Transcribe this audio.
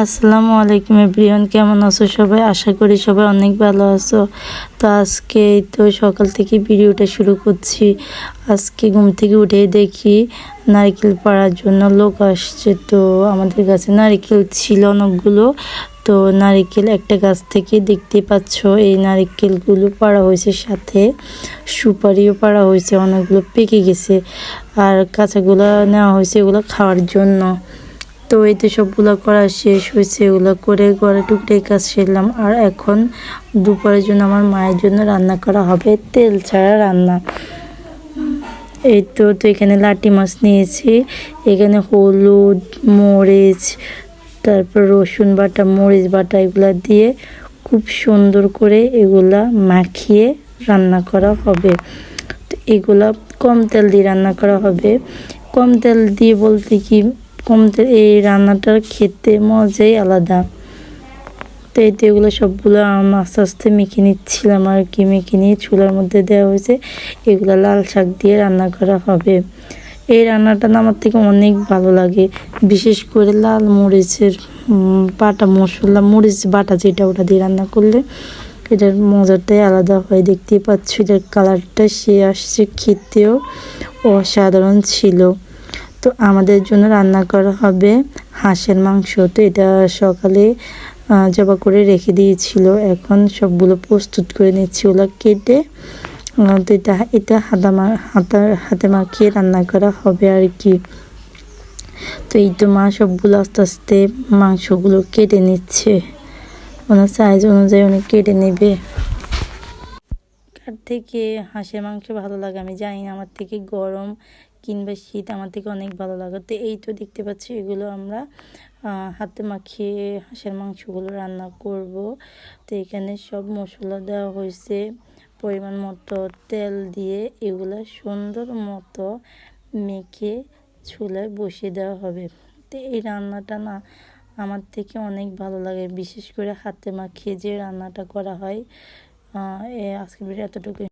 আসসালামু আলাইকুম এভরিওয়ান, কেমন আছো সবাই? আশা করি সবাই অনেক ভালো আছো। তো আজকে তো সকাল থেকে ভিডিওটা শুরু করছি। আজকে ঘুম থেকে উঠেই দেখি নারকেল পাড়ার জন্য লোক আসছে। তো আমাদের কাছে নারকেল ছিল অনেকগুলো। তো নারকেল একটা গাছ থেকে দেখতে পাচ্ছ এই নারকেলগুলো পাড়া হয়েছে, সাথে সুপারিও পাড়া হয়েছে, অনেকগুলো পেকে গেছে। আর কাঁচাগুলো নেওয়া হয়েছে এগুলো খাওয়ার জন্য। তো এই তো সবগুলো করা শেষ হয়েছে, এগুলো করে ঘরে টুকটাই কাজ সেরলাম। আর এখন দুপুরের জন্য আমার মায়ের জন্য রান্না করা হবে, তেল ছাড়া রান্না। এই তো এখানে লাটি মাছ নিয়েছি, এখানে হলুদ, মরিচ, তারপর রসুন বাটা, মরিচ বাটা এগুলা দিয়ে খুব সুন্দর করে এগুলা মাখিয়ে রান্না করা হবে। তো এগুলা কম তেল দিয়ে রান্না করা হবে। কম তেল দিয়ে বলতে কি, কম তেল এই রান্নাটার খেতে মজাই আলাদা। তো এই তো এগুলো সবগুলো আস্তে আস্তে মেখে নিচ্ছিলাম আর কি, মেখে নিয়ে চুলার মধ্যে দেওয়া হয়েছে। এগুলো লাল শাক দিয়ে রান্না করা হবে। এই রান্নাটা না আমার থেকে অনেক ভালো লাগে, বিশেষ করে লাল মরিচের বাটা মশলা, মরিচ বাটা যেটা, ওটা দিয়ে রান্না করলে এটার মজাটাই আলাদা হয়। দেখতেই পাচ্ছ এটার কালারটা সে আসছে, খেতেও অসাধারণ ছিল। তো আমাদের জন্য রান্না করা হবে হাঁসের মাংস। তো এটা সকালে জবা করে রেখে দিয়েছিল, এখন সবগুলো প্রস্তুত করে নিচ্ছি ওগুলো কেটে। তো এটা হাতে মাখিয়ে রান্না করা হবে আর কি। তো এই তো মা সবগুলো আস্তে আস্তে মাংসগুলো কেটে নিচ্ছে, ওনার সাইজ অনুযায়ী উনি কেটে নেবে। কার থেকে হাঁসের মাংস ভালো লাগে আমি জানি না, আমার থেকে গরম কিংবা শীত আমার থেকে অনেক ভালো লাগে। তো এই তো দেখতে পাচ্ছি এগুলো আমরা হাতে মাখিয়ে হাঁসের মাংসগুলো রান্না করব। তো এখানে সব মশলা দেওয়া হয়েছে, পরিমাণ মতো তেল দিয়ে এগুলো সুন্দর মতো মেখে চুলায় বসিয়ে দেওয়া হবে। তো এই রান্নাটা না আমার থেকে অনেক ভালো লাগে, বিশেষ করে হাতে মাখিয়ে যে রান্নাটা করা হয়। আজকের ভিডিও এতটুকু।